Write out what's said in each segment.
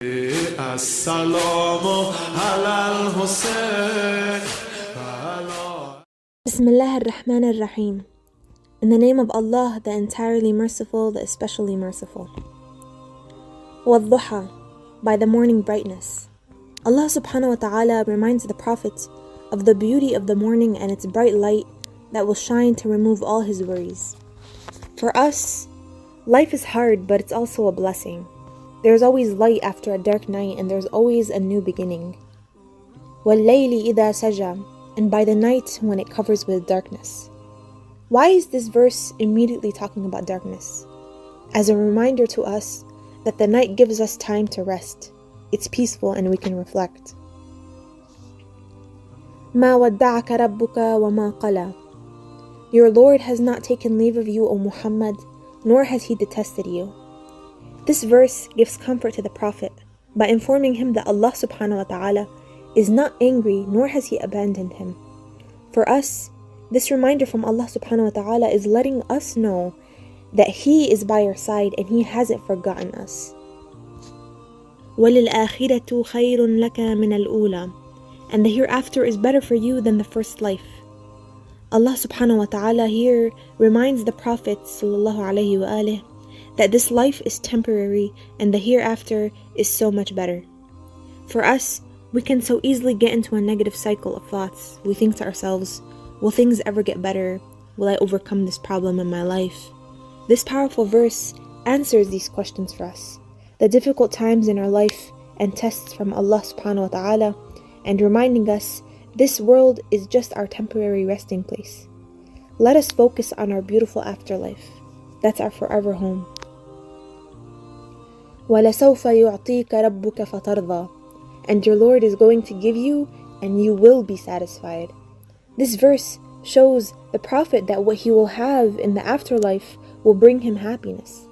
السلام على الحسين. Bismillah ar-Rahman ar-Rahim. In the name of Allah, the entirely merciful, the especially merciful. Duha, by the morning brightness. Allah subhanahu wa ta'ala reminds the Prophet of the beauty of the morning and its bright light that will shine to remove all his worries. For us, life is hard, but it's also a blessing. There's always light after a dark night, and there's always a new beginning. وَاللَّيْلِ إِذَا سَجَى, and by the night when it covers with darkness. Why is this verse immediately talking about darkness? As a reminder to us that the night gives us time to rest. It's peaceful and we can reflect. مَا وَدَّعَكَ رَبُّكَ وَمَا قَلَى. Your Lord has not taken leave of you, O Muhammad, nor has he detested you. This verse gives comfort to the Prophet by informing him that Allah subhanahu wa ta'ala is not angry, nor has he abandoned him. For us, this reminder from Allah subhanahu wa ta'ala is letting us know that he is by our side and he hasn't forgotten us. وَلِلْآخِرَةُ خَيْرٌ لَكَ مِنَ الْأُولَى, and the hereafter is better for you than the first life. Allah subhanahu wa ta'ala here reminds the Prophet sallallahu alayhi wa alihi that this life is temporary and the hereafter is so much better. For us, we can so easily get into a negative cycle of thoughts. We think to ourselves, will things ever get better? Will I overcome this problem in my life? This powerful verse answers these questions for us. The difficult times in our life and tests from Allah subhanahu wa ta'ala, and reminding us this world is just our temporary resting place. Let us focus on our beautiful afterlife. That's our forever home. وَلَسَوْفَ يُعْطِيكَ رَبُّكَ فَتَرْضَى, and your Lord is going to give you and you will be satisfied. This verse shows the Prophet that what he will have in the afterlife will bring him happiness.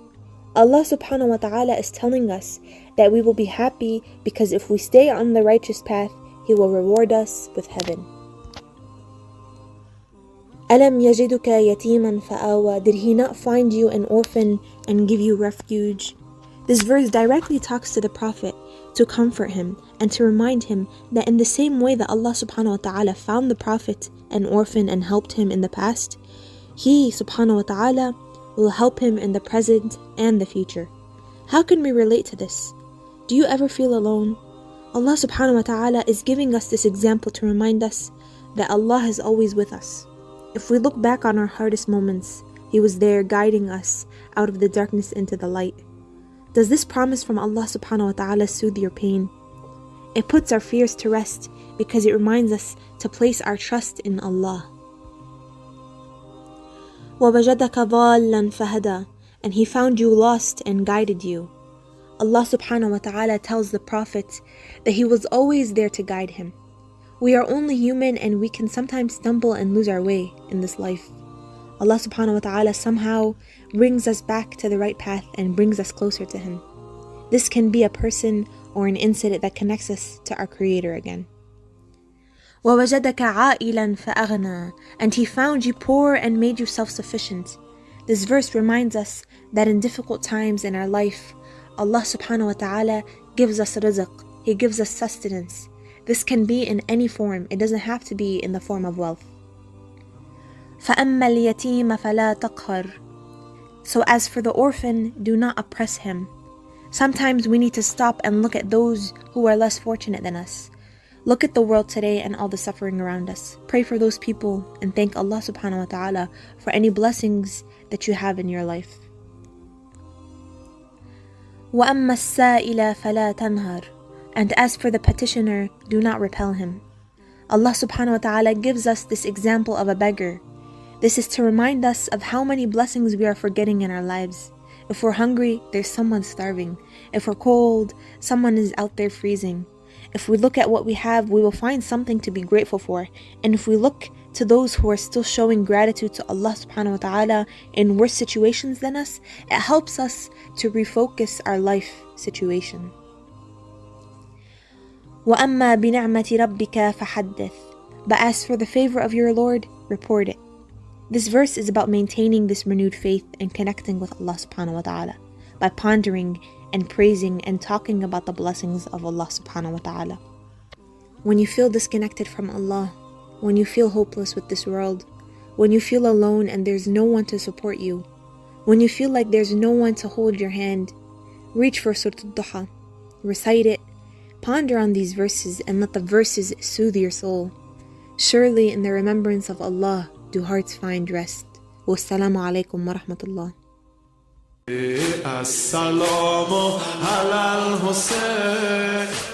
Allah subhanahu wa ta'ala is telling us that we will be happy because if we stay on the righteous path, he will reward us with heaven. أَلَمْ يَجِدُكَ يَتِيمًا فَآوَى, did he not find you an orphan and give you refuge? This verse directly talks to the Prophet to comfort him and to remind him that in the same way that Allah subhanahu wa ta'ala found the Prophet an orphan and helped him in the past, he subhanahu wa ta'ala will help him in the present and the future. How can we relate to this? Do you ever feel alone? Allah subhanahu wa ta'ala is giving us this example to remind us that Allah is always with us. If we look back on our hardest moments, he was there guiding us out of the darkness into the light. Does this promise from Allah subhanahu wa ta'ala soothe your pain? It puts our fears to rest because it reminds us to place our trust in Allah. وَوَجَدَكَ ضَالًّا فَهَدَى, and he found you lost and guided you. Allah subhanahu wa ta'ala tells the Prophet that he was always there to guide him. We are only human and we can sometimes stumble and lose our way in this life. Allah subhanahu wa ta'ala somehow brings us back to the right path and brings us closer to him. This can be a person or an incident that connects us to our Creator again. وَوَجَدَكَ عَائِلًا فَأَغْنَى, and he found you poor and made you self-sufficient. This verse reminds us that in difficult times in our life, Allah subhanahu wa ta'ala gives us rizq, he gives us sustenance. This can be in any form, it doesn't have to be in the form of wealth. فَأَمَّا الْيَتِيمَ فَلَا تَقْهَرْ, so as for the orphan, do not oppress him. Sometimes we need to stop and look at those who are less fortunate than us. Look at the world today and all the suffering around us. Pray for those people and thank Allah subhanahu wa ta'ala for any blessings that you have in your life. وَأَمَّا السَّائِلَ فَلَا تَنْهَرْ, and as for the petitioner, do not repel him. Allah subhanahu wa ta'ala gives us this example of a beggar. This is to remind us of how many blessings we are forgetting in our lives. If we're hungry, there's someone starving. If we're cold, someone is out there freezing. If we look at what we have, we will find something to be grateful for. And if we look to those who are still showing gratitude to Allah subhanahu wa ta'ala in worse situations than us, it helps us to refocus our life situation. وَأَمَّا بِنِعْمَةِ رَبِّكَ فَحَدِّثْ, but as for the favor of your Lord, report it. This verse is about maintaining this renewed faith and connecting with Allah subhanahu wa ta'ala. by pondering and praising and talking about the blessings of Allah subhanahu wa ta'ala. When you feel disconnected from Allah, when you feel hopeless with this world, when you feel alone and there's no one to support you, when you feel like there's no one to hold your hand, reach for Surah Duha, recite it, ponder on these verses and let the verses soothe your soul. Surely in the remembrance of Allah do hearts find rest. Wassalamu alaikum wa rahmatullah. Assalamu ala al-Hussein.